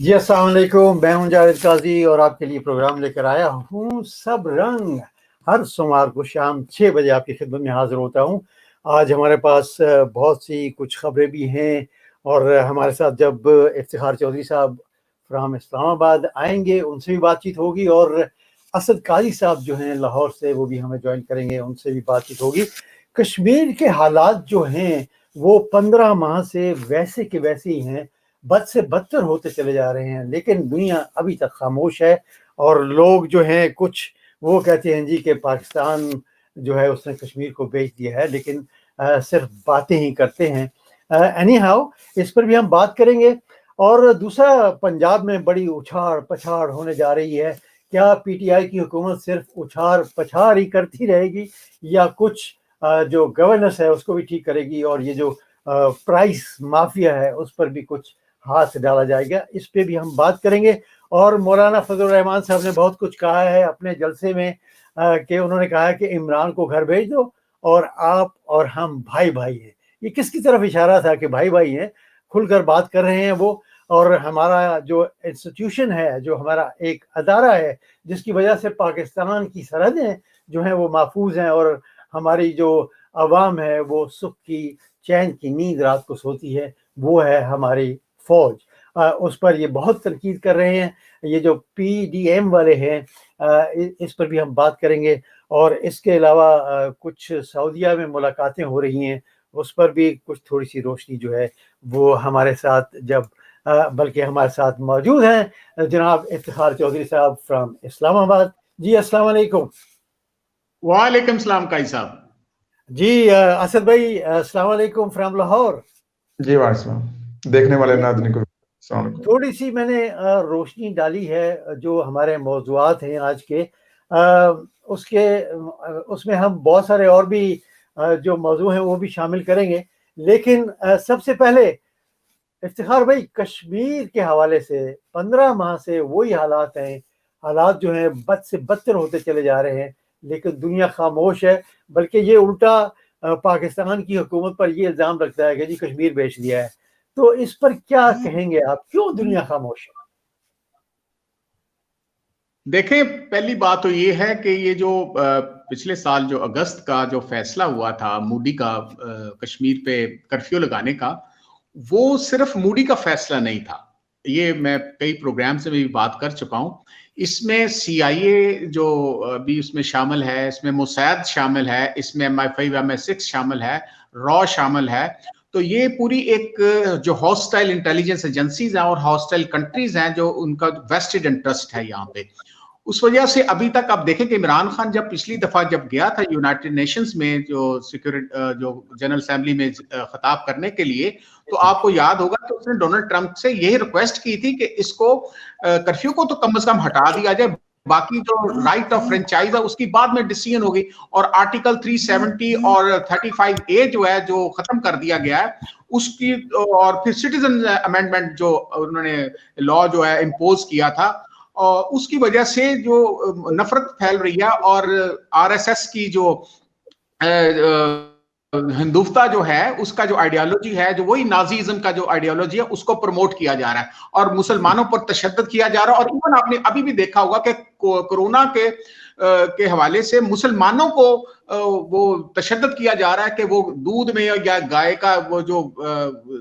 जी अस्सलाम वालेकुम। मैं हूं जावेद काजी और आपके लिए प्रोग्राम लेकर आया हूं सब रंग। हर सोमवार को शाम 6 बजे आपकी खिदमत में हाजिर होता हूं। आज हमारे पास बहुत सी कुछ खबरें भी हैं और हमारे साथ जब इफ्तिखार चौधरी साहब फ्राम इस्लामाबाद आएंगे उनसे भी बातचीत होगी और असद काजी साहब जो हैं लाहौर से वो भी हमें ज्वाइन करेंगे, उनसे भी बातचीत होगी। कश्मीर के हालात जो हैं वो 15 माह से वैसे के वैसे ही हैं, बद से बदतर होते चले जा रहे हैं, लेकिन दुनिया अभी तक खामोश है। और लोग जो हैं कुछ वो कहते हैं जी कि पाकिस्तान जो है उसने कश्मीर को बेच दिया है, लेकिन सिर्फ बातें ही करते हैं। एनी हाउ इस पर भी हम बात करेंगे। और दूसरा, पंजाब में बड़ी उछाड़ पछाड़ होने जा रही है। क्या पीटीआई की हुकूमत सिर्फ उछाड़ पछाड़ ही करती रहेगी या कुछ जो गवर्नेंस है उसको भी ठीक करेगी, और ये जो प्राइस माफिया है उस पर भी कुछ हाथ डाला जाएगा? इस पे भी हम बात करेंगे। और मौलाना फजल रहमान साहब ने बहुत कुछ कहा है अपने जलसे में कि उन्होंने कहा है कि इमरान को घर भेज दो और आप और हम भाई भाई हैं। ये किसकी तरफ इशारा था कि भाई भाई हैं? खुलकर बात कर रहे हैं वो। और हमारा जो इंस्टीट्यूशन है, जो हमारा एक अदारा है जिसकी वजह से पाकिस्तान की सरहदें जो हैं वो महफूज हैं और हमारी जो अवाम है वो सुख की चैन की नींद रात को सोती है, वो है हमारी फौज। उस पर ये बहुत तनकीद कर रहे हैं। ये जो पीडीएम वाले हैं इस पर भी हम बात करेंगे। और इसके अलावा कुछ सऊदीया में मुलाकातें हो रही हैं, उस पर भी कुछ थोड़ी सी रोशनी जो है वो हमारे साथ जब बल्कि हमारे साथ मौजूद हैं जनाब इफ्तिखार चौधरी साहब फ्राम इस्लामाबाद। जी अस्सलाम वालेकुम। वालेकुम सलाम काई साहब। जी असद भाई अस्सलाम वालेकुम फ्राम लाहौर। जी वालेकुम। देखने वाले नाज़रीन को अस्सलाम वालेकुम। थोड़ी सी मैंने रोशनी डाली है जो हमारे मौज़ूआत हैं आज के, उसके उसमें हम बहुत सारे और भी जो मौजू हैं वो भी शामिल करेंगे। लेकिन सबसे पहले इफ्तिखार भाई, कश्मीर के हवाले से 15 माह से वही हालात हैं। हालात जो हैं बद से बदतर होते चले जा रहे हैं, लेकिन दुनिया खामोश है। बल्कि ये उल्टा पाकिस्तान की हुकूमत पर ये इल्ज़ाम लगता है कि जी कश्मीर बेच दिया है। तो इस पर क्या कहेंगे आप? क्यों दुनिया खामोश है? देखें, पहली बात तो ये है कि ये जो पिछले साल जो अगस्त का जो फैसला हुआ था मूडी का कश्मीर पे कर्फ्यू लगाने का, वो सिर्फ मूडी का फैसला नहीं था। ये मैं कई प्रोग्राम से भी बात कर चुका हूं। इसमें सीआईए जो भी इसमें शामिल है, इसमें मोसाद शामिल है, इसमें MI5 MI6 शामिल है, रॉ शामिल है। तो ये पूरी एक जो हॉस्टाइल इंटेलिजेंस एजेंसीज हैं और हॉस्टाइल कंट्रीज हैं जो उनका वेस्टेड इंटरेस्ट है यहाँ पे। उस वजह से अभी तक आप देखें कि इमरान खान जब पिछली दफा जब गया था यूनाइटेड नेशंस में जो सिक्योरिटी जो जनरल असेंबली में खिताब करने के लिए, तो आपको याद होगा कि उसने डोनाल्ड ट्रंप से यही रिक्वेस्ट की थी कि इसको कर्फ्यू को तो कम से कम हटा दिया जाए, बाकी जो राइट ऑफ फ्रेंचाइज है उसकी बाद में डिसीजन होगी। और आर्टिकल 370 और 35A जो है जो खत्म कर दिया गया है उसकी, और फिर सिटीजन अमेंडमेंट जो उन्होंने लॉ जो है इम्पोज किया था, और उसकी वजह से जो नफरत फैल रही है और आरएसएस की जो हिंदुत्वता जो है उसका जो आइडियोलॉजी है, जो वही नाजीज्म का जो आइडियोलॉजी है उसको प्रमोट किया जा रहा है और मुसलमानों पर तशद्दुद किया जा रहा है। और इवन आपने अभी भी देखा होगा कि कोरोना के हवाले से मुसलमानों को वो तशद्दुद किया जा रहा है कि वो दूध में या गाय का वो जो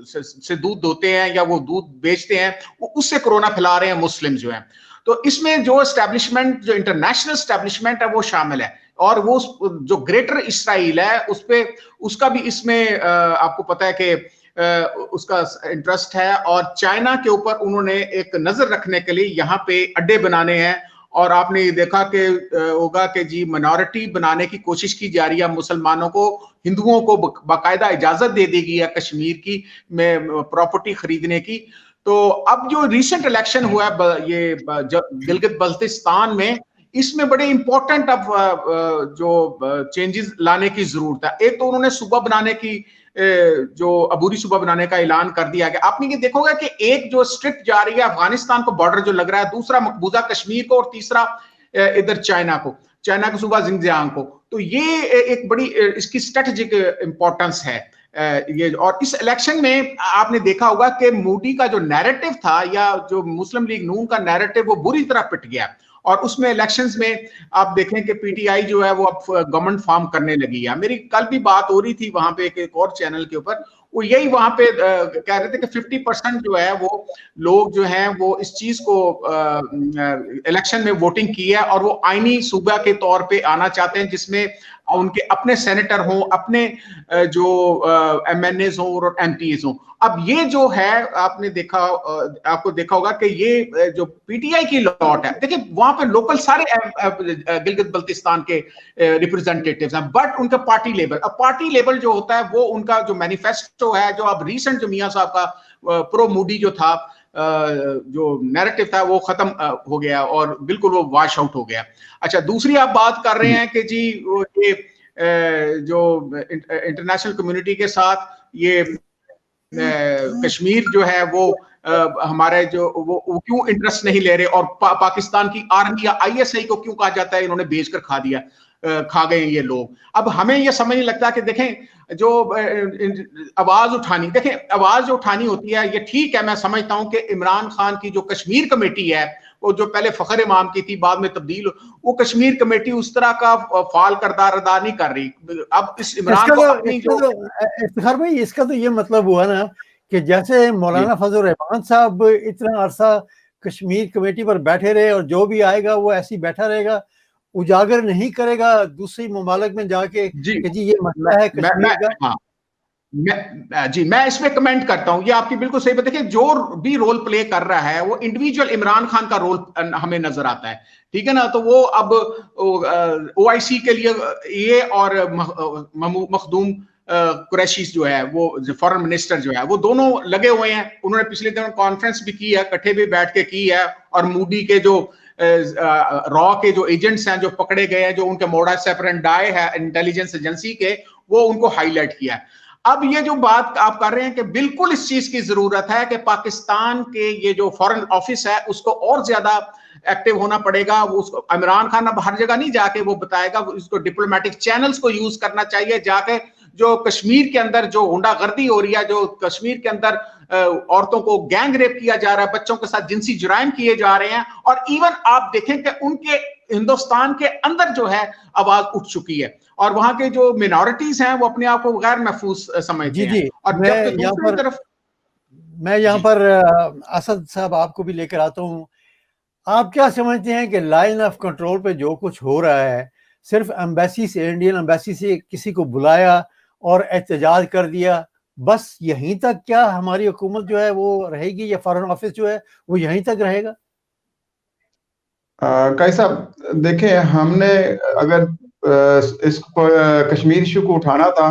से दूध दोते हैं या वो दूध बेचते हैं, वो उससे कोरोना फैला रहे हैं मुस्लिम जो हैं। तो इसमें जो एस्टैब्लिशमेंट, जो इंटरनेशनल एस्टैब्लिशमेंट है वो शामिल है, और वो जो ग्रेटर इसराइल है उस पे उसका भी इसमें आपको पता है कि उसका इंटरेस्ट है। और चाइना के ऊपर उन्होंने एक नजर रखने के लिए यहाँ पे अड्डे बनाने हैं। और आपने देखा कि होगा कि जी मिनॉरिटी बनाने की कोशिश की जा रही है, मुसलमानों को, हिंदुओं को बाकायदा इजाजत दे दी गई है कश्मीर की में प्रॉपर्टी खरीदने की। तो अब जो रिसेंट इलेक्शन हुआ है ये गिलगित बल्तिस्तान में, इसमें बड़े इंपॉर्टेंट अब जो चेंजेस लाने की जरूरत है। एक तो उन्होंने सूबा बनाने की जो अबूरी सूबा बनाने का ऐलान कर दिया गया। आपने ये देखोगे कि एक जो स्ट्रिप जा रही है अफगानिस्तान को बॉर्डर जो लग रहा है, दूसरा मकबूजा कश्मीर को, और तीसरा इधर चाइना का सूबा जिंजियांग को। तो ये एक बड़ी इसकी स्ट्रेटेजिक इंपॉर्टेंस है ये और इस इलेक्शन में आपने देखा होगा कि मोदी का जो नैरेटिव था या जो मुस्लिम लीग नून का नैरेटिव वो बुरी तरह पिट गया और उसमें इलेक्शंस में आप देखें कि पीटीआई जो है वो अब गवर्नमेंट फॉर्म करने लगी है। मेरी कल भी बात हो रही थी वहां पे एक और चैनल के ऊपर, वो यही वहां पे कह रहे थे कि 50% जो है वो लोग जो हैं वो इस चीज को इलेक्शन में वोटिंग की है और वो आईनी सूबा के तौर पे आना चाहते हैं जिसमें उनके अपने सेनेटर हों, अपने जो एमएनएज हों और एमपीज हों। अब ये जो है आपने देखा, आपको देखा होगा कि ये जो पीटीआई की लॉट है, देखिए वहां पे लोकल सारे गिलगित बल्तिस्तान के रिप्रेजेंटेटिव्स हैं, बट उनका पार्टी लेवल, अब पार्टी लेवल जो होता है वो उनका जो मैनिफेस्टो है, जो अब रिसेंट जो मियां साहब का प्रो मोदी जो था जो नैरेटिव था वो खत्म हो गया और बिल्कुल वो वॉश आउट हो गया। अच्छा, दूसरी आप बात कर रहे हैं कि जी ये जो इंटरनेशनल कम्युनिटी के साथ ये कश्मीर जो है वो हमारे जो वो क्यों इंटरेस्ट नहीं ले रहे और पाकिस्तान की आर्मी या आईएसआई को क्यों कहा जाता है इन्होंने बेचकर खा गए ये लोग। अब हमें ये समझ नहीं लगता कि देखें जो आवाज उठानी, देखें आवाज जो उठानी होती है ये ठीक है, मैं समझता हूं कि इमरान खान की जो कश्मीर कमेटी है वो जो पहले फखर इमाम की थी बाद में तब्दील, वो कश्मीर कमेटी उस तरह का फाल किरदार अदा नहीं कर रही। अब इस इमरान को अपनी जो इफ्तिखार भाई, इसका तो ये मतलब हुआ ना कि जैसे मौलाना फजल रहमान साहब इतना अरसा कश्मीर कमेटी पर बैठे रहे और जो भी आएगा वो ऐसे ही बैठा रहेगा, उजागर नहीं करेगा दूसरी ममालिक में जाके कि जी ये मसला है कश्मीर का। हाँ, मैं इसमें कमेंट करता हूं, ये आपकी बिल्कुल सही बात। देखिए जो भी रोल प्ले कर रहा है वो इंडिविजुअल इमरान खान का रोल हमें नजर आता है, ठीक है ना। तो वो अब ओआईसी के लिए ये और मखदूम कुरैशी जो है वो फॉरेन मिनिस्टर जो है वो दोनों लगे हुए हैं। उन्होंने पिछले दिनों कॉन्फ्रेंस भी की है, इकट्ठे भी बैठ के की है, और मोदी के जो रॉ के जो एजेंट्स हैं जो पकड़े गए हैं, जो उनके मोडास ऑपरेंडी है इंटेलिजेंस एजेंसी के, वो उनको हाईलाइट किया है। अब ये जो बात आप कर रहे हैं कि बिल्कुल इस चीज की जरूरत है कि पाकिस्तान के ये जो फॉरेन ऑफिस है उसको और ज्यादा एक्टिव होना पड़ेगा। वो उसको इमरान खान अब हर जगह नहीं जाके वो बताएगा, उसको डिप्लोमेटिक चैनल्स को यूज करना चाहिए। जाके जो कश्मीर के अंदर जो गुंडागर्दी हो रही है, जो कश्मीर के अंदर औरतों को गैंग रेप किया जा रहा है, बच्चों के साथ जिनसी जुराइम किए जा रहे हैं, और इवन आप देखें कि उनके हिंदुस्तान के अंदर जो है आवाज उठ चुकी है और वहां के जो मिनॉरिटीज हैं वो अपने आप को गैर महफूज समझते हैं। और जब दूसरी तरफ मैं यहाँ पर असद साहब आपको भी लेकर आता हूँ। आप क्या समझते हैं कि लाइन ऑफ कंट्रोल पे जो कुछ हो रहा है, सिर्फ एम्बेसी से, इंडियन एम्बेसी से किसी को बुलाया और एहतजाज कर दिया, बस यहीं तक क्या हमारी हुकूमत जो है वो रहेगी, या फॉरेन ऑफिस जो है वो यहीं तक रहेगा? काई साहब देखें, हमने अगर इस कश्मीर इशू को उठाना था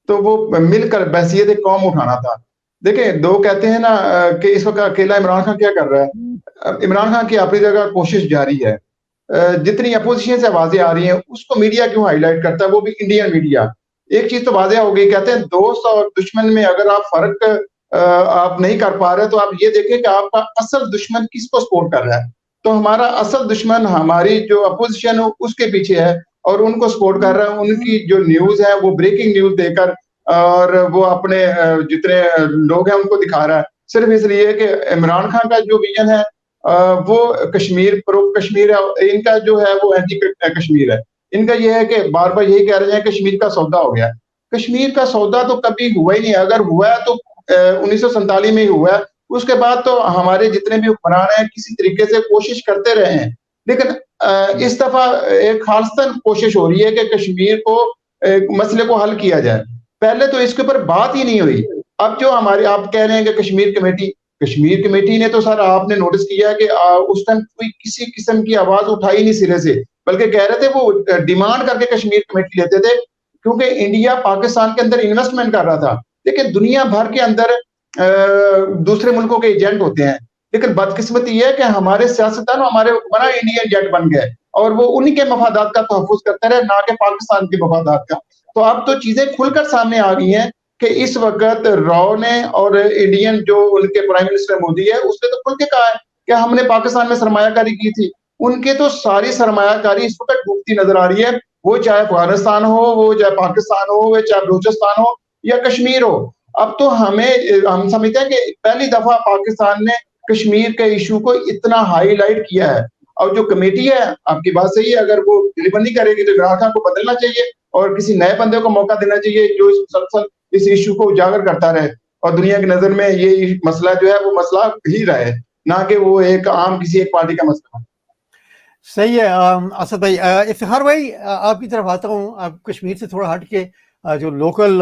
तो वो मिलकर बहसियत कौम उठाना था। देखें, दो कहते हैं ना कि इस वक्त अकेला इमरान खान क्या कर रहा है। इमरान खान की अपनी जगह कोशिश जारी है। जितनी अपोजिशन से आवाजें आ रही हैं उसको मीडिया क्यों हाईलाइट करता है, वो भी इंडियन मीडिया। एक चीज तो वाज़ेह हो गई, कहते हैं दोस्त और दुश्मन में अगर आप फर्क आप नहीं कर पा रहे तो आप ये देखें कि आपका असल दुश्मन किसको सपोर्ट कर रहा है। तो हमारा असल दुश्मन हमारी जो अपोजिशन है उसके पीछे है और उनको सपोर्ट कर रहा है। उनकी जो न्यूज है वो ब्रेकिंग न्यूज देकर, और वो अपने जितने लोग हैं उनको दिखा रहा है, सिर्फ इसलिए कि इमरान खान का जो विजन है वो कश्मीर प्रो कश्मीर है, इनका जो है वो एंटी कश्मीर है। इनका ये है कि बार बार यही कह रहे हैं कश्मीर का सौदा हो गया। कश्मीर का सौदा तो कभी हुआ ही नहीं। अगर हुआ है तो 1947 में ही हुआ है। उसके बाद तो हमारे जितने भी हुक्मरान हैं किसी तरीके से कोशिश करते रहे हैं, लेकिन इस दफा एक खासतन कोशिश हो रही है कि कश्मीर को मसले को हल किया जाए। पहले तो इसके ऊपर बात ही नहीं हुई। अब जो हमारे आप कह रहे हैं कि कश्मीर कमेटी ने तो सर आपने नोटिस किया कि उस टाइम कोई किसी किस्म की आवाज उठाई नहीं सिरे से, बल्कि कह रहे थे वो डिमांड करके कश्मीर कमेटी लेते थे, क्योंकि इंडिया पाकिस्तान के अंदर इन्वेस्टमेंट कर रहा था। लेकिन दुनिया भर के अंदर दूसरे मुल्कों के एजेंट होते हैं, लेकिन बदकिस्मती है कि हमारे सियासतदान हमारे बड़ा इंडियन एजेंट बन गए और वो उन्हीं के मफादात का तहफ़्फ़ुज़ करते रहे, ना कि पाकिस्तान के मफादात का। तो अब तो चीजें खुलकर सामने आ गई हैं कि इस वक्त राव ने और इंडियन जो उनके प्राइम मिनिस्टर मोदी है उसने तो खुल के कहा है कि हमने पाकिस्तान में सरमायाकारी की थी। उनके तो सारी सरमायाकारी इस वक्त डूबती नजर आ रही है, वो चाहे अफगानिस्तान हो, वो चाहे पाकिस्तान हो, वो चाहे बलूचिस्तान हो, या कश्मीर हो। अब तो हम समझते हैं कि पहली दफा पाकिस्तान ने कश्मीर के इशू को इतना हाईलाइट किया है। और जो कमेटी है, आपकी बात सही है, अगर वो डिलीवर नहीं करेगी तो इमरान खान को बदलना चाहिए और किसी नए बंदे को मौका देना चाहिए जो इस मुसलसल इस इशू को उजागर करता रहे और दुनिया की नजर में ये मसला जो है वो मसला ही रहे, ना कि वो एक आम किसी एक पार्टी का मसला। सही है। असद भाई, इफ्तिखार भाई, आपकी तरफ आता हूँ। आप कश्मीर से थोड़ा हट के जो लोकल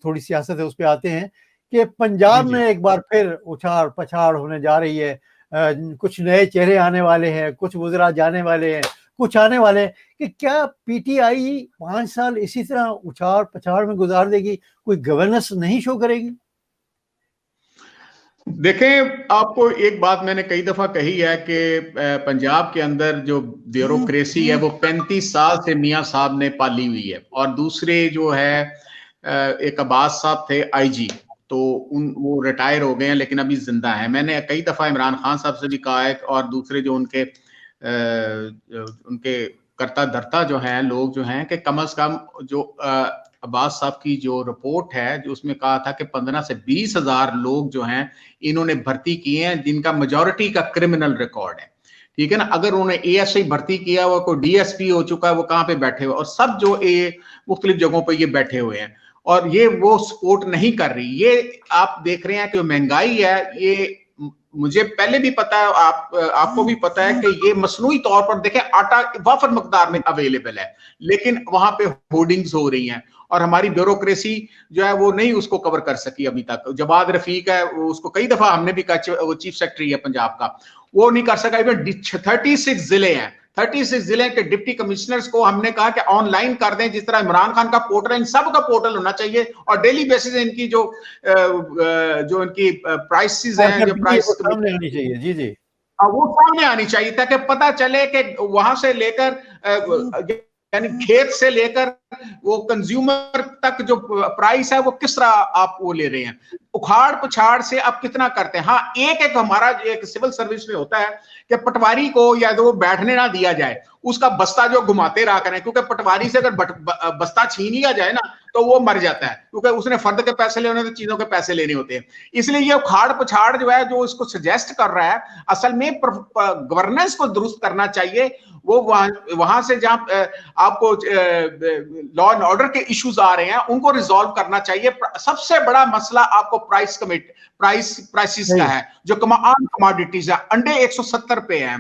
थोड़ी सियासत है उस पर आते हैं कि पंजाब जी, जी। में एक बार फिर उछाड़ पछाड़ होने जा रही है। कुछ नए चेहरे आने वाले हैं, कुछ वज़रा जाने वाले हैं, कुछ आने वाले हैं। कि क्या पीटीआई 5 साल इसी तरह उछाड़ पछाड़ में गुजार देगी, कोई गवर्नेंस नहीं शो करेगी? देखें, आपको एक बात मैंने कई दफा कही है कि पंजाब के अंदर जो ब्यूरोक्रेसी है वो 35 साल से मियां साहब ने पाली हुई है। और दूसरे जो है एक अब्बास साहब थे आईजी, तो वो रिटायर हो गए हैं लेकिन अभी जिंदा है। मैंने कई दफा इमरान खान साहब से भी कहा है, और दूसरे जो उनके करता धरता जो हैं लोग जो हैं, कि कम से कम जो अब्बास साहब की जो रिपोर्ट है जो उसमें कहा था कि 15 से 20 हजार लोग जो हैं इन्होंने भर्ती किए हैं जिनका मेजॉरिटी का क्रिमिनल रिकॉर्ड है। ठीक है ना। अगर उन्होंने एएसआई भर्ती किया हुआ, कोई डीएसपी हो चुका है, वो कहाँ पे बैठे हुए, और सब जो मुख्तलिफ जगहों पे ये बैठे हुए हैं और ये वो सपोर्ट नहीं कर रही। ये आप देख रहे हैं कि महंगाई है, ये मुझे पहले भी पता है, आपको भी पता है कि ये मसनूई तौर पर देखें आटा वाफर मकदार में अवेलेबल है, लेकिन वहां पे होर्डिंग्स हो रही हैं और हमारी ब्यूरोक्रेसी जो है वो नहीं उसको कवर कर सकी अभी तक। जवाद रफीक है, उसको कई दफा हमने भी कहा, वो चीफ सेक्रेटरी है पंजाब का, वो नहीं कर सका। इवन 36 जिले हैं, 36 जिले के डिप्टी कमिश्नर्स को हमने कहा कि ऑनलाइन कर दें, जिस तरह इमरान खान का पोर्टल है, इन सब का पोर्टल होना चाहिए और डेली बेसिस इनकी जो इनकी प्राइसेस हैं, जो प्राइस सामने आनी चाहिए। जी जी, वो सामने आनी चाहिए ताकि पता चले कि वहां से लेकर यानी खेत से लेकर वो कंज्यूमर तक जो प्राइस है वो किस तरह आप वो ले रहे हैं। उखाड़ पछाड़ से आप कितना करते हैं। हाँ, एक हमारा एक सिविल सर्विस में होता है कि पटवारी को या तो वो बैठने ना दिया जाए, उसका बस्ता जो घुमाते रहा करें, क्योंकि पटवारी से अगर बस्ता छीन लिया जाए ना तो वो मर जाता है, क्योंकि उसने फर्द के पैसे लेने तो चीजों के पैसे लेने होते हैं। इसलिए ये उखाड़ पछाड़ जो है जो इसको सजेस्ट कर रहा है, असल में गवर्नेंस को दुरुस्त करना चाहिए। वो वहां से जहां आपको लॉ एंड ऑर्डर के इश्यूज आ रहे हैं उनको रिजॉल्व करना चाहिए। सबसे बड़ा मसला आपको प्राइसेस का है, जो आम कमोडिटीज है। अंडे 170 पे हैं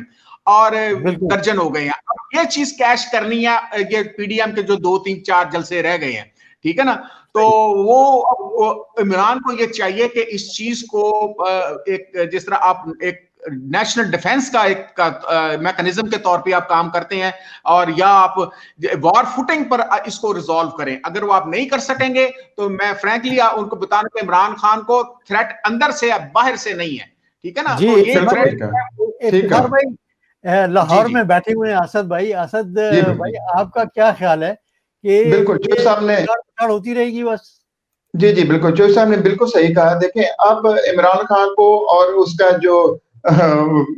और दर्जन हो गए हैं। अब ये चीज कैश करनी है, ये पीडीएम के जो 2 3 4 जलसे रह गए हैं, ठीक है ना। तो वो इमरान को ये चाहिए कि इस चीज को एक जिस तरह आप एक नेशनल डिफेंस का एक मैकेनिज्म के तौर पे आप काम करते हैं, और या आप वॉर फुटिंग पर इसको रिजॉल्व करें। अगर वो आप नहीं कर सकेंगे तो मैं फ्रैंकली उनको बताना कि इमरान खान को थ्रेट अंदर से या बाहर से नहीं है, ठीक है ना। जी, तो ये इफ्तिखार भाई लाहौर में बैठे हुए हैं असद भाई। असद भाई, आपका क्या ख्याल है कि बिल्कुल चौधरी साहब ने होती रहेगी बस? जी जी बिल्कुल, चौधरी साहब ने बिल्कुल सही कहा। देखें, अब इमरान खान को और उसका जो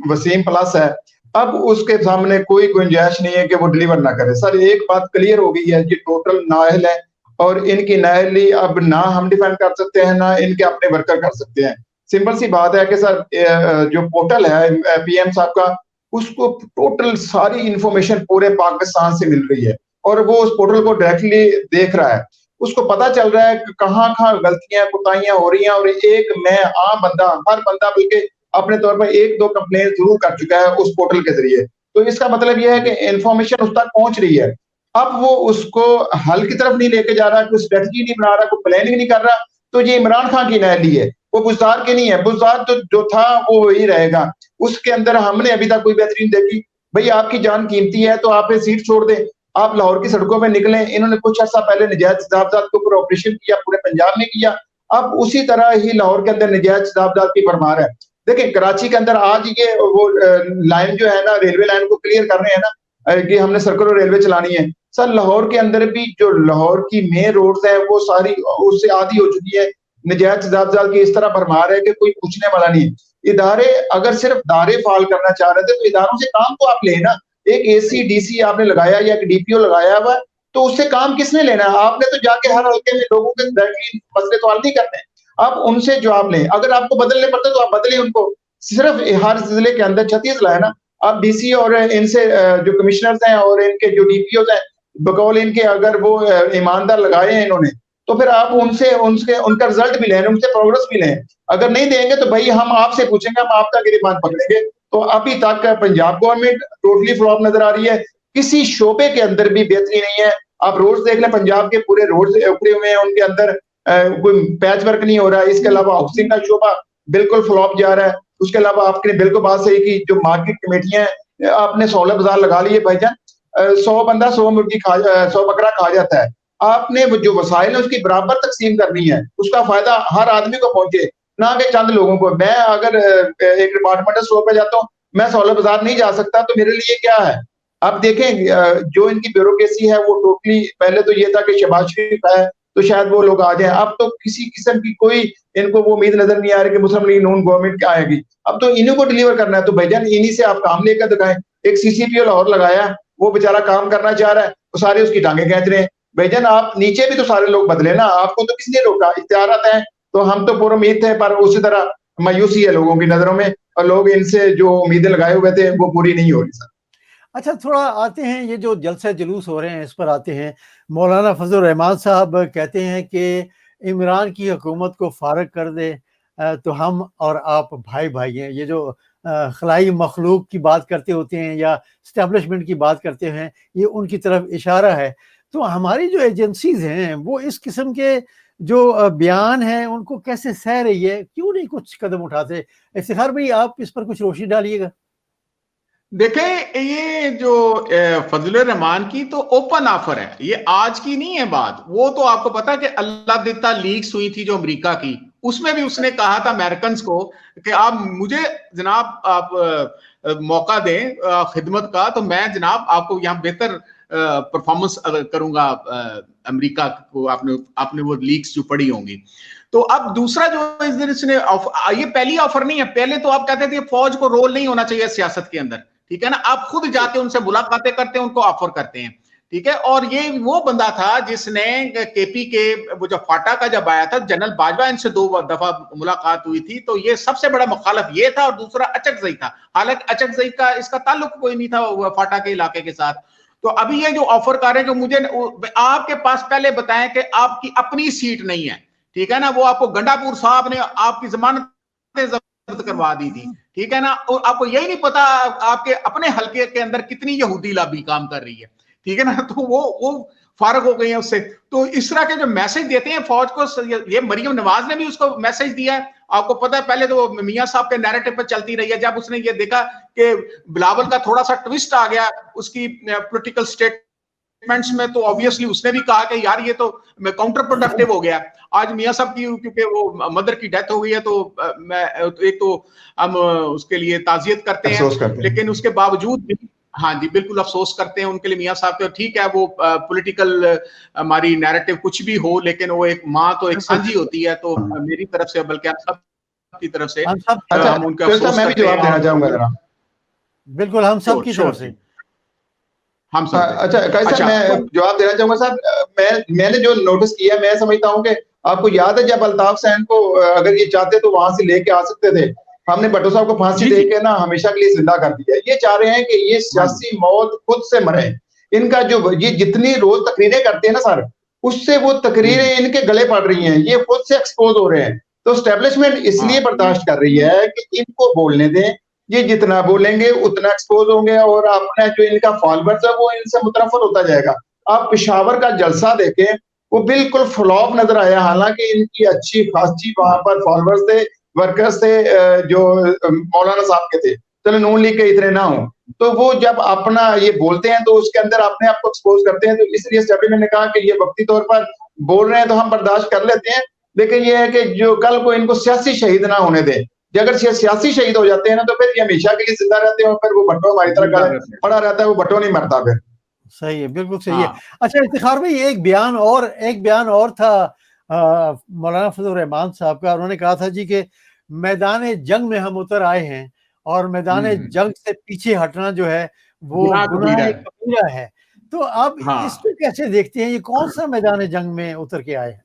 वसीम प्लस है, अब उसके सामने कोई गुंजाइश नहीं है कि वो डिलीवर ना करे। सर, एक बात क्लियर हो गई है, ये टोटल नाअहल है और इनकी नाअहली अब ना हम डिफेंड कर सकते हैं ना इनके अपने वर्कर कर सकते हैं। सिंपल सी बात है कि सर जो पोर्टल है पीएम साहब का, उसको टोटल सारी इंफॉर्मेशन पूरे पाकिस्तान से मिल रही है और वो उस पोर्टल को डायरेक्टली देख रहा है। उसको पता चल रहा है कि कहाँ गलतियां कोताहियां हो रही हैं। और एक मैं आम बंदा, हर बंदा बल्कि अपने तौर पर 1-2 कंप्लेन जरूर कर चुका है उस पोर्टल के जरिए। तो इसका मतलब यह है कि इंफॉर्मेशन उस तक पहुंच रही है। अब वो उसको हल की तरफ नहीं लेके जा रहा, कोई स्ट्रेटजी नहीं बना रहा, कोई प्लानिंग नहीं कर रहा, तो ये इमरान खान की नाअहली है, वो बुज़दार की नहीं है। बुज़दार तो जो था वो वही रहेगा। उसके अंदर हमने अभी तक कोई बेहतरीन देखी। भाई, आपकी जान कीमती है तो आप ये सीट छोड़ दें, आप लाहौर की सड़कों में निकलें। इन्होंने कुछ अर्सा पहले नजायज शराबजात के ऊपर ऑपरेशन किया, पूरे पंजाब में किया। अब उसी तरह ही लाहौर के अंदर नजायज शराबजात की भरमार है। देखिए, कराची के अंदर आज ये वो लाइन जो है ना, रेलवे लाइन को क्लियर कर रहे हैं ना कि हमने सर्कुलर रेलवे चलानी है। सर, लाहौर के अंदर भी जो लाहौर की मेन रोड्स है वो सारी उससे आधी हो चुकी है। नजायज शराबजात की इस तरह भरमार है कि कोई पूछने वाला नहीं। इदारे अगर सिर्फ दारे फाल करना चाह रहे थे तो इदारों से काम तो आप ले ना। एक एसी डीसी आपने लगाया या एक डीपीओ लगाया हुआ, तो उससे काम किसने लेना है? आपने तो जाके हर हल्के में लोगों के डायरेक्टली मसले तो हल नहीं करते हैं, आप उनसे जवाब लें। अगर आपको बदलने पड़ते तो आप बदलें उनको। सिर्फ हर जिले के अंदर 36 जिला है ना, आप डीसी और इनसे जो कमिश्नर्स हैं और इनके जो डीपीओ हैं, बकौल इनके अगर वो ईमानदार लगाए हैं इन्होंने, तो फिर आप उनसे उनसे उनका रिजल्ट भी लें, उनसे प्रोग्रेस भी लें। अगर नहीं देंगे तो भाई हम आपसे पूछेंगे, हम आपका गिरबान पकड़ेंगे। तो अभी तक पंजाब गवर्नमेंच टोटली फ्लॉप नजर आ रही है, किसी शोबे के अंदर भी बेहतरी नहीं है। आप रोड्स देख लें, पंजाब के पूरे रोड्स उखड़े हुए हैं, उनके अंदर कोई पैच वर्क नहीं हो रहा है। इसके अलावा हाउसिंग का शोबा बिल्कुल फ्लॉप जा रहा है। उसके अलावा आपने बिल्कुल बात सही की, जो मार्केट कमेटियां हैं, आपने 16 बाजार लगा लिए भाईजान, 100 बंदा 100 मुर्गी 100 बकरा खा जाता है। आपने जो वसाइल है उसकी बराबर तकसीम करनी है, उसका फायदा हर आदमी को पहुंचे, ना कि चंद लोगों को। मैं अगर एक डिपार्टमेंटल स्टोर पे जाता हूँ, मैं 16 बाजार नहीं जा सकता, तो मेरे लिए क्या है? आप देखें जो इनकी ब्यूरोक्रेसी है वो टोटली, पहले तो ये था कि शहबाज शरीफ है तो शायद वो लोग आ जाए, अब तो किसी किस्म की कोई इनको वो उम्मीद नजर नहीं आ रही कि मुस्लिम लीग नून गवर्नमेंट क्या आएगी। अब तो इन्हीं को डिलीवर करना है, तो भाईजान इन्हीं से आप काम लेकर दिखाएं। एक सीसीपीओ लाहौर लगाया, वो बेचारा काम करना चाह रहा है, वो सारे उसकी टांगे खींच रहे हैं। भाईजान आप नीचे भी तो सारे लोग बदले ना, आपको तो किसने रोका? इख्तियारात हैं, तो हम तो पूरा उम्मीद थे, पर उसी तरह मायूसी है लोगों की नजरों में, और लोग इनसे जो उम्मीदें लगाए हुए थे वो पूरी नहीं हो रही सर। अच्छा, थोड़ा आते हैं, ये जो जलसे जुलूस हो रहे हैं इस पर आते हैं। मौलाना फजल रहमान साहब कहते हैं कि इमरान की हुकूमत को फारग कर दे तो हम और आप भाई भाई हैं। ये जो खलाई मखलूक की बात करते होते हैं या इस्टेब्लिशमेंट की बात करते हैं, ये उनकी तरफ इशारा है। तो हमारी जो एजेंसीज हैं वो इस किस्म के जो बयान हैं उनको कैसे सह रही है, क्यों नहीं कुछ कदम उठाते? इफ्तिखार भाई, आप इस पर कुछ रोशनी डालिएगा। देखें, ये जो फजल रहमान की तो ओपन ऑफर है, ये आज की नहीं है बात। वो तो आपको पता है कि अल्लाह देता लीक्स हुई थी जो अमेरिका की, उसमें भी उसने कहा था अमेरिकन को कि आप मुझे जनाब आप मौका दें खिदमत का, तो मैं जनाब आपको यहाँ बेहतर परफॉर्मेंस करूंगा अमेरिका को। आपने आपने वो लीक्स जो पढ़ी होंगी। तो अब दूसरा जो इस दिन इसने ये पहली ऑफर नहीं है। पहले तो आप कहते थे फौज को रोल नहीं होना चाहिए सियासत के अंदर, ठीक है ना। आप खुद जाके उनसे मुलाकातें करते हैं, उनको ऑफर करते हैं, ठीक है। और ये वो बंदा था जिसने केपी के वो जो फाटा का जब आया था, जनरल बाजवा इनसे 2 दफा मुलाकात हुई थी, तो ये सबसे बड़ा मुखालिफ ये था। और दूसरा अचकजई था, हालांकि अचकजई का इसका ताल्लुक कोई नहीं था फाटा के इलाके के साथ। तो अभी ये जो ऑफर कर रहे हैं, जो मुझे आपके पास पहले बताएं कि आपकी अपनी सीट नहीं है, ठीक है ना। वो आपको गंडापुर साहब ने आपकी जमानत जब्त करवा दी थी, ठीक है ना। और आपको यही नहीं पता आपके अपने हलके के अंदर कितनी यहूदी लॉबी काम कर रही है, ठीक है ना। तो वो फारग हो गई है उससे। तो इस तरह के जो मैसेज देते हैं फौज को, ये मरियम नवाज ने भी उसको मैसेज दिया है। आपको पता है पहले तो मियां साहब के नैरेटिव पर चलती रही है। जब उसने ये देखा कि बिलावल का थोड़ा सा ट्विस्ट आ गया उसकी पॉलिटिकल स्टेटमेंट्स में, तो ऑब्वियसली उसने भी कहा कि यार ये तो काउंटर प्रोडक्टिव हो गया। आज मियां साहब की क्योंकि वो मदर की डेथ हो गई है, तो मैं एक तो हम उसके लिए ताजियत करते हैं, लेकिन उसके बावजूद भी हाँ जी बिल्कुल अफसोस करते हैं उनके लिए मियां साहब के। ठीक है, वो पॉलिटिकल हमारी नैरेटिव कुछ भी हो, लेकिन वो एक माँ तो एक साझी होती है। तो मेरी तरफ से, बल्कि आप सब की तरफ से हम उनका अफसोस मैं भी जवाब देना चाहूंगा जरा। बिल्कुल, हम सब की तरफ से हम सब। अच्छा कैसा, मैं जवाब देना चाहूंगा साहब। मैंने जो नोटिस किया, मैं समझता हूँ कि आपको याद है जब अल्ताफ सैन को अगर ये चाहते तो वहां से लेके आ सकते थे। हमने भट्टो साहब को फांसी दे के ना हमेशा के लिए जिंदा कर दिया। ये चाह रहे हैं कि ये सियासी मौत खुद से मरे। इनका जो ये जितनी रोज तकरीरें करते हैं ना सर, उससे वो तकरीरें इनके गले पड़ रही हैं, ये खुद से एक्सपोज हो रहे हैं। तो स्टैब्लिशमेंट इसलिए बर्दाश्त कर रही है कि इनको बोलने दें, ये जितना बोलेंगे उतना एक्सपोज होंगे, और अपना जो इनका फॉलोअर्स है वो इनसे मुतरफर होता जाएगा। आप पेशावर का जलसा देखें, वो बिल्कुल फ्लॉप नजर आया। हालांकि इनकी अच्छी खासी वहां पर फॉलोअर्स थे, वर्कर्स थे जो मौलाना साहब के थे, चलो नून लीग के इतने ना हो, तो वो जब अपना ये बोलते हैं तो उसके अंदर अपने आप को एक्सपोज करते हैं। तो इसलिए स्टैब्लिशमेंट ने कहा कि ये वक्ती तौर पर बोल रहे हैं तो हम बर्दाश्त कर लेते हैं, लेकिन ये है कि जो कल को इनको सियासी शहीद ना होने दें। अगर सियासी शहीद हो जाते हैं ना, तो फिर ये हमेशा के लिए जिंदा रहते हैं, और फिर वो भट्टो हमारी तरह पड़ा रहता है, वो भट्टो नहीं मरता फिर। सही है, बिल्कुल सही है। अच्छा इफ्तिखार भाई, एक बयान और था मौलाना फजल रहमान साहब का। उन्होंने कहा था जी कि मैदान जंग में हम उतर आए हैं और मैदान जंग से पीछे हटना जो है वो गुनाह कबीरा है। तो आप हाँ। इसको कैसे देखते हैं? ये कौन सा मैदान जंग में उतर के आए हैं?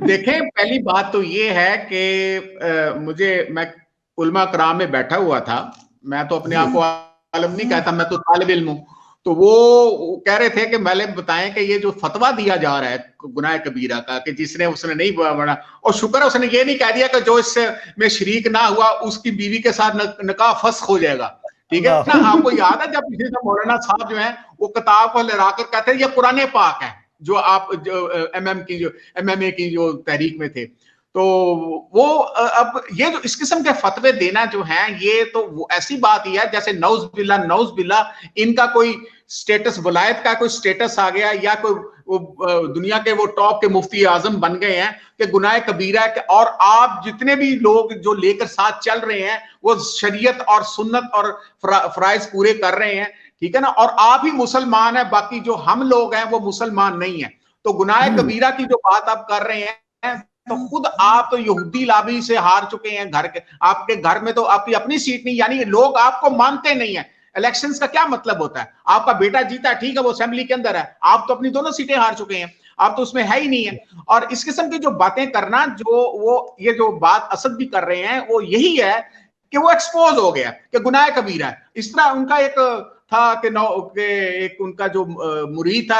देखें, पहली बात तो ये है कि मैं उलमा कराम में बैठा हुआ था। मैं तो अपने आप को आलिम नहीं कहता, मैं तो तालिब इल्म हूं। तो वो कह रहे थे कि मैंने बताएं कि ये जो फतवा दिया जा रहा है गुनाह कबीरा का, कि जिसने उसने नहीं बना, और शुक्र है उसने ये नहीं कह दिया कि जो इससे में शरीक ना हुआ उसकी बीवी के साथ निकाह फस्ख हो जाएगा। ठीक है ना? आपको याद है जब पिछले मौलाना साहब जो है वो किताब को लहराकर कहते हैं ये कुरान पाक है, जो आप MMA की जो तहरीक में थे। तो वो अब ये जो इस किस्म के फतवे देना जो है, ये तो वो ऐसी बात ही है जैसे नौज बिल्ला इनका कोई स्टेटस, वलायत का कोई स्टेटस आ गया, या कोई दुनिया के वो टॉप के मुफ्ती आजम बन गए हैं कि गुनाह कबीरा है। और आप जितने भी लोग जो लेकर साथ चल रहे हैं वो शरीयत और सुन्नत और फराइज पूरे कर रहे हैं, ठीक है ना? और आप ही मुसलमान है, बाकी जो हम लोग हैं वो मुसलमान नहीं है। तो गुनाह कबीरा की जो बात आप कर रहे हैं, तो खुद आप तो यहूदी लाबी से हार चुके हैं। घर के आपके घर में तो आपकी अपनी सीट नहीं, यानी लोग आपको मानते नहीं है। इलेक्शंस का क्या मतलब होता है? आपका बेटा जीता, ठीक है, वो असेंबली के अंदर है, आप तो अपनी दोनों सीटें हार चुके हैं, आप तो उसमें है ही नहीं है। और इस किस्म की जो बातें करना, जो वो ये जो बात असद भी कर रहे हैं, वो यही है कि वो एक्सपोज हो गया कि गुनाह कबीरा है। इस तरह उनका एक था कि एक उनका जो मुरीद था,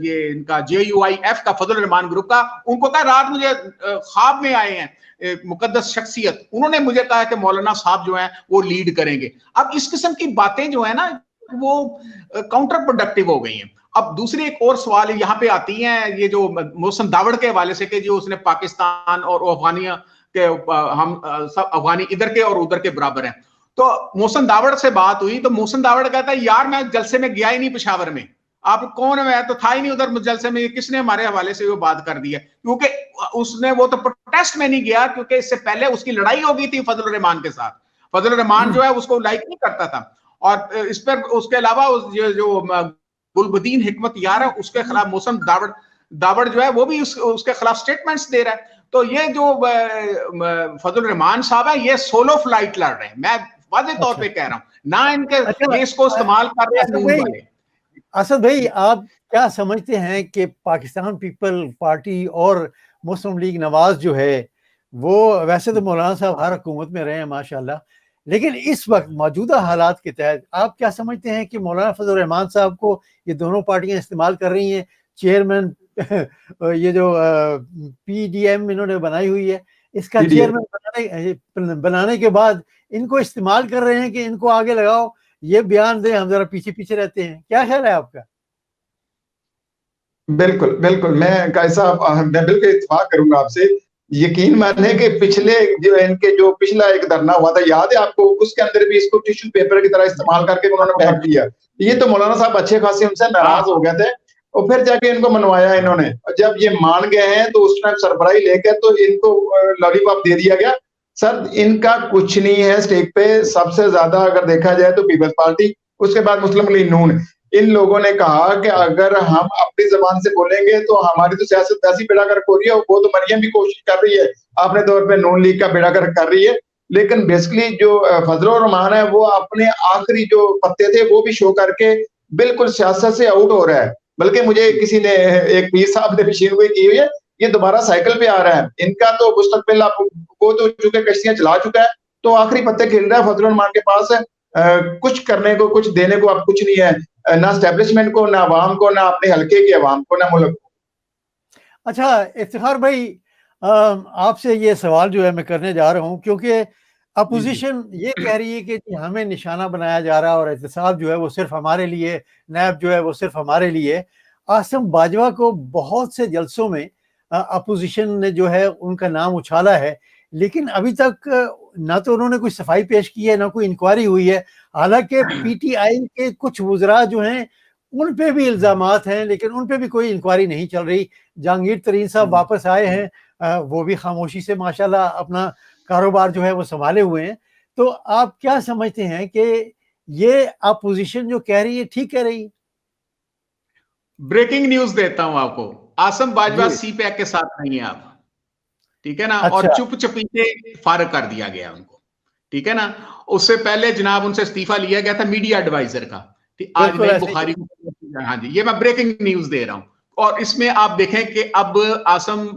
ये इनका JUIF का, फजल रहमान ग्रुप का, उनको कहा रात मुझे ख्वाब में आए हैं एक मुकद्दस शख्सियत, उन्होंने मुझे कहा कि मौलाना साहब जो हैं वो लीड करेंगे। अब इस किस्म की बातें जो है ना वो काउंटर प्रोडक्टिव हो गई हैं। अब दूसरी एक और सवाल यहाँ पे आती है, ये जो मोहसिन दावड़ के हवाले से, कि जो उसने पाकिस्तान और अफगानिया के, हम सब अफगानी इधर के और उधर के बराबर हैं। तो मोहसिन दावड़ से बात हुई तो मोहसिन दावड़ कहता है यार मैं जलसे में गया ही नहीं पेशावर में, आप कौन है, मैं तो था ही नहीं उधर जलसे में, किसने हमारे हवाले से वो बात कर दी है? क्योंकि उसने वो तो प्रोटेस्ट में नहीं गया, क्योंकि इससे पहले उसकी लड़ाई हो गई थी फजल रहमान के साथ। फजल रहमान जो है उसको लाइक नहीं करता था। और इस पर उसके अलावा जो गुलबदीन हिकमत यार है उसके खिलाफ मोहसिन दावड़ जो है वो भी उसके खिलाफ स्टेटमेंट्स दे रहा है। तो ये जो फजल रहमान साहब है ये सोलो फ्लाइट लड़ रहे हैं, मैं वाज़ेह तौर पे कह रहा हूं ना, इनके इसको इस्तेमाल कर रहे हैं नून वाले। असद भाई, आप क्या समझते हैं कि पाकिस्तान पीपल पार्टी और मुस्लिम लीग नवाज जो है, वो वैसे तो मौलाना साहब हर हुकूमत में रहे हैं माशाल्लाह, लेकिन इस वक्त मौजूदा हालात के तहत आप क्या समझते हैं कि मौलाना फजल रहमान साहब को ये दोनों पार्टियां इस्तेमाल कर रही हैं? चेयरमैन ये जो PDM इन्होंने बनाई हुई है, इसका चेयरमैन बनाने के बाद इनको इस्तेमाल कर रहे हैं कि इनको आगे लगाओ, ये बयान दें, हम जरा पीछे पीछे रहते हैं। क्या ख्याल है आपका? बिल्कुल बिल्कुल, मैं बिल्कुल इत्तेफाक करूंगा आपसे। यकीन माने कि पिछले जो इनके जो पिछला एक धरना हुआ था, याद है आपको? उसके अंदर भी इसको टिश्यू पेपर की तरह इस्तेमाल करके उन्होंने फेंक दिया। ये तो मौलाना साहब अच्छे खासे उनसे नाराज हो गए थे और फिर जाके इनको मनवाया इन्होंने। जब ये मान गए हैं तो उस टाइम सरबराही लेकर तो इनको लॉलीपॉप दे दिया गया। सर इनका कुछ नहीं है स्टेक पे। सबसे ज्यादा अगर देखा जाए तो पीपल्स पार्टी, उसके बाद मुस्लिम लीग नून। इन लोगों ने कहा कि अगर हम अपनी जबान से बोलेंगे तो हमारी तो सियासत ऐसी बेड़ा गर्क हो रही है। वो तो मरियम भी कोशिश कर रही है अपने तौर पे, नून लीग का बेड़ा गर्क कर रही है। लेकिन बेसिकली जो फजल रहमान है वो अपने आखिरी जो पत्ते थे वो भी शो करके बिल्कुल सियासत से आउट हो रहा है। बल्कि मुझे किसी ने, एक पीर साहब ने पेशीन हुई की हुई है, ये दोबारा साइकिल पे आ रहा है। इनका तो मुस्तकबिल वो तो चूंकि कश्तियां चला चुका है, तो आखिरी पत्ते खेल रहा है। फजल रहमान के पास है कुछ करने को, कुछ देने को अब कुछ नहीं है, ना एस्टेब्लिशमेंट को, ना अवाम को, ना अपने हल्के की अवाम को, ना मुल्क को। अच्छा इफ्तिखार भाई, आपसे ये सवाल जो है मैं करने जा रहा हूँ, क्योंकि अपोजिशन ये कह रही है कि हमें निशाना बनाया जा रहा है और एहतसाब जो है वो सिर्फ हमारे लिए, नैब जो है वो सिर्फ हमारे लिए। आसिम बाजवा को बहुत से जलसों में अपोजिशन ने जो है उनका नाम उछाला है, लेकिन अभी तक ना तो उन्होंने कोई सफाई पेश की है, ना कोई इंक्वायरी हुई है। हालांकि PTI के कुछ वुज़रा जो हैं उन पे भी इल्जामात हैं, लेकिन उन पे भी कोई इंक्वायरी नहीं चल रही। जहांगीर तरीन साहब वापस आए हैं, वो भी खामोशी से माशाल्लाह अपना कारोबार जो है वो संभाले हुए हैं। तो आप क्या समझते हैं कि ये अपोजिशन जो कह रही है ठीक कह रही है? ब्रेकिंग न्यूज देता हूं आपको, आसिम बाजवा CPAC के साथ नहीं है आप, ठीक है ना? अच्छा। और चुप चपीते फारग कर दिया गया उनको, ठीक है ना? उससे पहले जनाब उनसे इस्तीफा लिया गया था मीडिया एडवाइजर का। आज नई बुखारी हाँ जी, ये मैं ब्रेकिंग न्यूज दे रहा हूँ। और इसमें आप देखें कि अब आसम,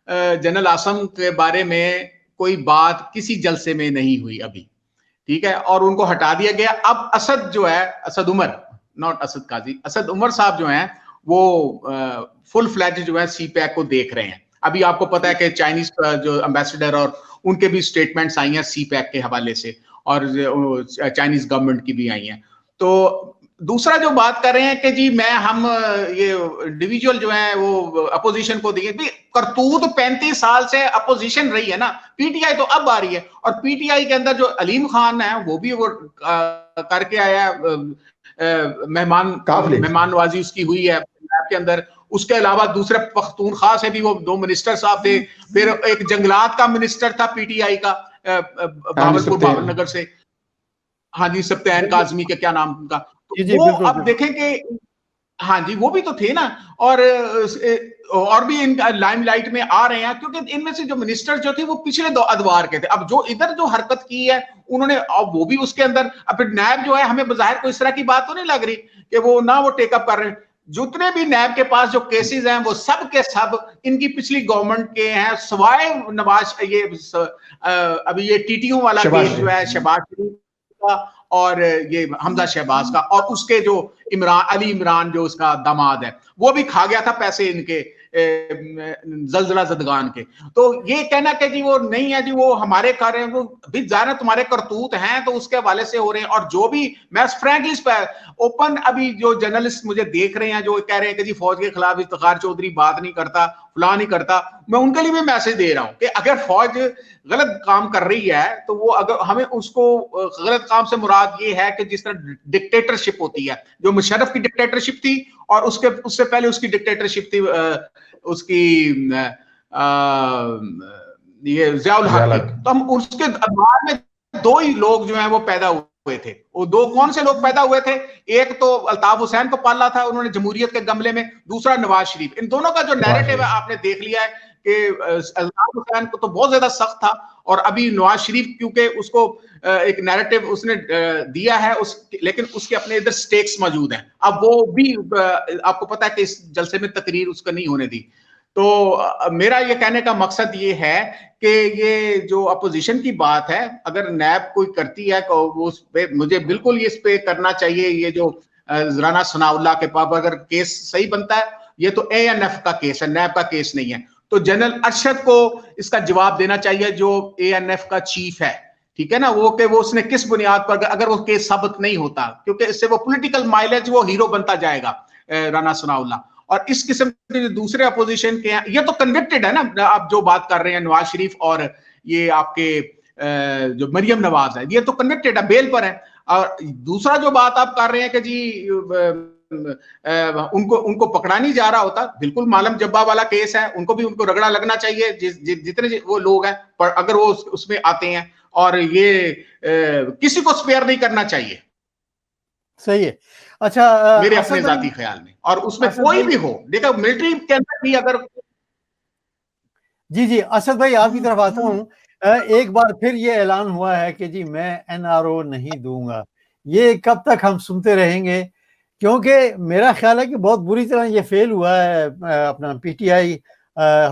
जनरल आसम के बारे में कोई बात किसी जलसे में नहीं हुई अभी, ठीक है, और उनको हटा दिया गया। अब असद जो है, असद उमर, नॉट असद काजी, असद उमर साहब जो हैं वो फुल फ्लैज जो है सीपैक को देख रहे हैं। अभी आपको पता है कि चाइनीज जो एम्बेसडर और उनके भी स्टेटमेंट्स आई हैं सीपैक के हवाले से, और चाइनीज गवर्नमेंट की भी आई हैं। तो दूसरा जो बात कर रहे हैं कि जी हम ये इंडिविजुअल जो है वो अपोजिशन को दिए, करतूत 35 साल से अपोजिशन रही है ना, पीटीआई तो अब आ रही है। और पीटीआई के अंदर जो अलीम खान है वो भी वो करके आया, मेहमान नवाजी उसकी हुई है के अंदर। उसके अलावा दूसरे पख्तूनख्वा से भी वो 2 मिनिस्टर साहब थे, फिर एक जंगलात का मिनिस्टर था पीटीआई का भावलपुर भावलनगर से, हाँ जी, सप्तान काजमी के क्या नाम उनका, तो वो अब देखें कि हाँ जी वो भी तो थे ना। और भी इन लाइमलाइट में आ रहे हैं, क्योंकि इनमें से जो मिनिस्टर जो थे वो पिछले अदवार के थे। अब जो इधर जो हरकत की है उन्होंने, अब वो भी उसके अंदर, अब नैब जो है, हमें बाहर कोई इस तरह की बात तो नहीं लग रही कि वो ना वो टेकअप कर रहे हैं। जितने भी नैब के पास जो केसेस हैं वो सब के सब इनकी पिछली गवर्नमेंट के हैं, सिवाय नवाज ये अभी ये टीटीओ वाला केस जो है शहबाज शरीफ का और ये हमजा शहबाज का, और उसके जो अली इमरान जो उसका दामाद है वो भी खा गया था पैसे इनके जलजला जदगान के। तो ये कहना कि जी वो नहीं है जी वो हमारे कर रहे हैं, वो भी जाना तुम्हारे करतूत हैं तो उसके हवाले से हो रहे हैं। और जो भी मैं फ्रैंकली ओपन अभी जो जर्नलिस्ट मुझे देख रहे हैं जो कह रहे हैं कि जी फौज के खिलाफ इफ्तिखार चौधरी बात नहीं करता, फलां नहीं करता, मैं उनके लिए भी मैसेज दे रहा हूं कि अगर फौज गलत काम कर रही है तो वो, अगर हमें उसको गलत काम से मुराद ये है कि जिस तरह डिक्टेटरशिप होती है, जो मुशर्रफ की डिक्टेटरशिप थी और उससे पहले उसकी डिक्टेटरशिप थी उसकी ये ज़ियाउल हक की। तो हम उसके दरबार में 2 ही लोग जो हैं वो पैदा हुए थे। वो 2 कौन से लोग पैदा हुए थे? एक तो अल्ताफ हुसैन को पाला था उन्होंने जमहूरियत के गमले में, दूसरा नवाज शरीफ। इन दोनों का जो नैरेटिव है आपने देख लिया है कि अल्ताफ हुसैन को तो बहुत ज्यादा सख्त था, और अभी नवाज शरीफ क्योंकि उसको एक नैरेटिव उसने दिया है लेकिन उसके अपने इधर स्टेक्स मौजूद हैं। अब वो भी आपको पता है कि इस जलसे में तकरीर उसको नहीं होने दी। तो मेरा ये कहने का मकसद ये है कि ये जो अपोजिशन की बात है, अगर नैब कोई करती है तो वो उस पे मुझे बिल्कुल ये इस पे करना चाहिए। ये जो राना सनाउल्लाह के पास अगर केस सही बनता है, ये तो ANF का केस है, नैब का केस नहीं है, तो जनरल अरशद को इसका जवाब देना चाहिए जो ANF का चीफ है, ठीक है ना, वो कि वो उसने किस बुनियाद पर, अगर वो केस साबित नहीं होता, क्योंकि इससे वो पॉलिटिकल माइलेज वो हीरो बनता जाएगा राना सनाउल्लाह। और इस किस्म के दूसरे अपोजिशन के हैं, ये तो कन्विक्टेड है ना, आप जो बात कर रहे हैं नवाज शरीफ और ये आपके जो मरियम नवाज है, ये तो कन्विक्टेड है, बेल पर है। और दूसरा जो बात आप कर रहे हैं कि जी उनको पकड़ा नहीं जा रहा होता, बिल्कुल मालम जब्बा वाला केस है, उनको रगड़ा लगना चाहिए जितने वो लोग हैं, पर अगर वो उसमें आते हैं, और ये किसी को स्पेयर नहीं करना चाहिए। सही है। अच्छा, मेरे अपने जाती ख्याल में, और उसमें कोई भी हो, देखो मिलिट्री के अंदर भी अगर जी असद भाई आपकी तरफ आता हूँ। एक बार फिर ये ऐलान हुआ है कि जी मैं NRO नहीं दूंगा। ये कब तक हम सुनते रहेंगे? क्योंकि मेरा ख्याल है कि बहुत बुरी तरह ये फेल हुआ है, अपना PTI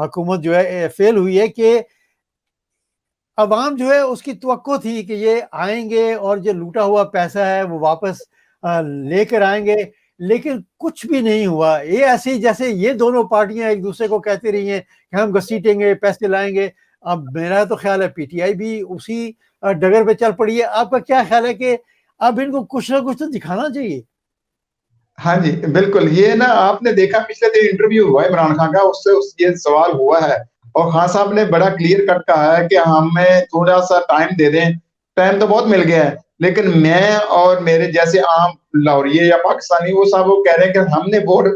हुकूमत जो है फेल हुई है कि अवाम जो है उसकी तवक्को थी कि ये आएंगे और जो लूटा हुआ पैसा है वो वापस लेकर आएंगे, लेकिन कुछ भी नहीं हुआ। ये ऐसे ही जैसे ये दोनों पार्टियां एक दूसरे को कहती रही हैं कि हम घसीटेंगे, पैसे लाएंगे। अब मेरा तो ख्याल है PTI भी उसी डगर पे चल पड़ी है। आपका क्या ख्याल है कि अब इनको कुछ ना कुछ तो दिखाना चाहिए? हाँ जी बिल्कुल, ये ना आपने देखा पिछले दिन इंटरव्यू हुआ इमरान खान का, उससे ये सवाल हुआ है और खान साहब ने बड़ा क्लियर कट कहा है कि हमें थोड़ा सा टाइम दे दें। टाइम तो बहुत मिल गया है, लेकिन मैं और मेरे जैसे आम लाहौरिये या पाकिस्तानी वो सब वो कह रहे हैं कि हमने वोट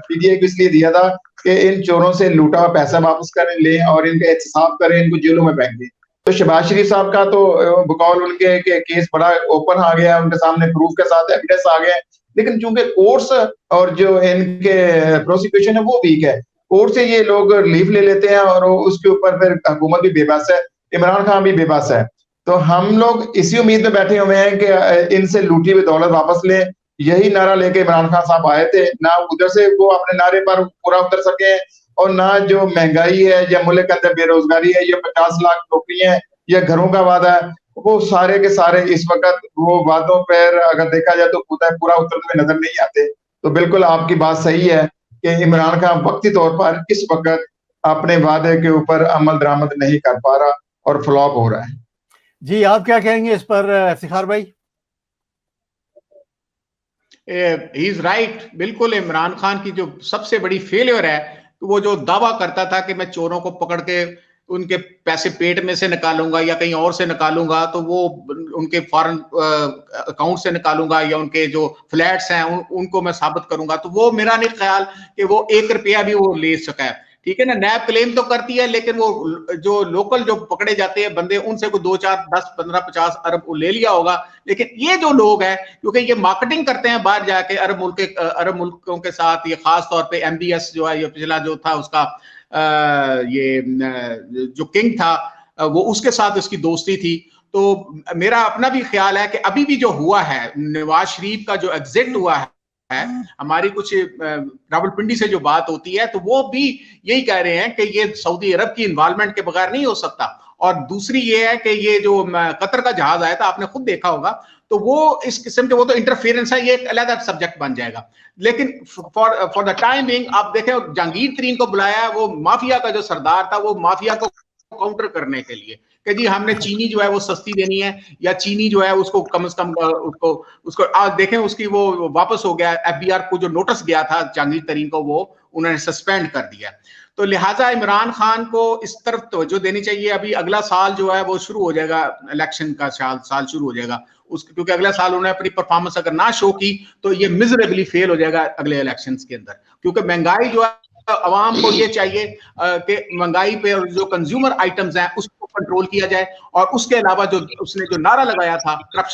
PTI को इसलिए दिया था कि इन चोरों से लूटा हुआ पैसा वापस करें, लें और इनका एहतसाब करें, इनको जेलों में फेंक दें। तो शहबाज शरीफ साहब का तो बकौल उनके केस बड़ा ओपन आ गया, उनके सामने प्रूफ के साथ एविडेंस आ गए, लेकिन चूंकि कोर्ट्स और जो इनके प्रोसिक्यूशन है वो वीक है, कोर्ट से ये लोग रिलीफ ले लेते हैं और उसके ऊपर फिर हुकूमत भी बेबस है, इमरान खान भी बेबस है। तो हम लोग इसी उम्मीद में बैठे हुए हैं कि इनसे लूटी हुई दौलत वापस लें यही नारा लेके इमरान खान साहब आए थे। ना उधर से वो अपने नारे पर पूरा उतर सके, और ना जो महंगाई है या मुल्क के अंदर बेरोजगारी है, ये 50 लाख नौकरियां है या घरों का वादा है, वो सारे के सारे इस वक्त वो वादों पर अगर देखा जाए तो पूरा उतरते हुए नजर नहीं आते। तो बिल्कुल आपकी बात सही है कि इमरान खान वक्ती तौर पर इस वक्त अपने वादे के ऊपर अमल दरामद नहीं कर पा रहा और फ्लॉप हो रहा है। जी, आप क्या कहेंगे इस पर इफ्तिखार भाई? He is right. बिल्कुल, इमरान खान की जो सबसे बड़ी फेलियर है, वो जो दावा करता था कि मैं चोरों को पकड़ के उनके पैसे पेट में से निकालूंगा या कहीं और से निकालूंगा, तो वो उनके फॉरेन अकाउंट से निकालूंगा या उनके जो फ्लैट्स हैं उनको मैं साबित करूंगा, तो वो मेरा नहीं ख्याल कि वो 1 रुपया भी वो ले सका है। ठीक है ना, नैब क्लेम तो करती है, लेकिन वो जो लोकल जो पकड़े जाते हैं बंदे, उनसे कोई 2, 4, 10, 15, 50 अरब ले लिया होगा। लेकिन ये जो लोग हैं, क्योंकि ये मार्केटिंग करते हैं बाहर जाके अरब मुल्कों के साथ, ये खास तौर पे MBS जो है, ये पिछला जो था उसका ये जो किंग था, वो उसके साथ उसकी दोस्ती थी। तो मेरा अपना भी ख्याल है कि अभी भी जो हुआ है, नवाज शरीफ का जो एग्जिट हुआ है, हमारी कुछ रावलपिंडी से जो बात होती है, तो वो भी यही कह रहे हैं कि ये सऊदी अरब की इन्वॉल्वमेंट के बगैर नहीं हो सकता। और दूसरी ये है कि ये जो कतर का जहाज आया था, आपने खुद देखा होगा, तो वो इस किस्म के, वो तो इंटरफेरेंस है, ये एक अलग सब्जेक्ट बन जाएगा। लेकिन फॉर द टाइम बिंग आप देखें, जहांगीर तरीन को बुलाया, वो माफिया का जो सरदार था, वो माफिया को काउंटर करने के लिए कि जी हमने चीनी जो है वो सस्ती देनी है, या चीनी जो है उसको कम से कम उसको आज देखें, उसकी वो वापस हो गया। FBR को जो नोटिस गया था जहांगीर तरीन को, वो उन्होंने सस्पेंड कर दिया। तो लिहाजा इमरान खान को इस तरफ तवज्जो देनी चाहिए। अभी अगला साल जो है वो शुरू हो जाएगा, इलेक्शन का साल शुरू हो जाएगा, क्योंकि अगला साल उन्होंने अपनी परफॉर्मेंस अगर ना शो की तो ये मिजरेबली फेल हो जाएगा अगले इलेक्शंस के अंदर। क्योंकि महंगाई जो है, अवाम को ये चाहिए कि महंगाई पे और जो कंज्यूमर आइटम्स हैं उसको कंट्रोल किया जाए, और उसके अलावा जो उसने जो नारा लगाया था करप्शन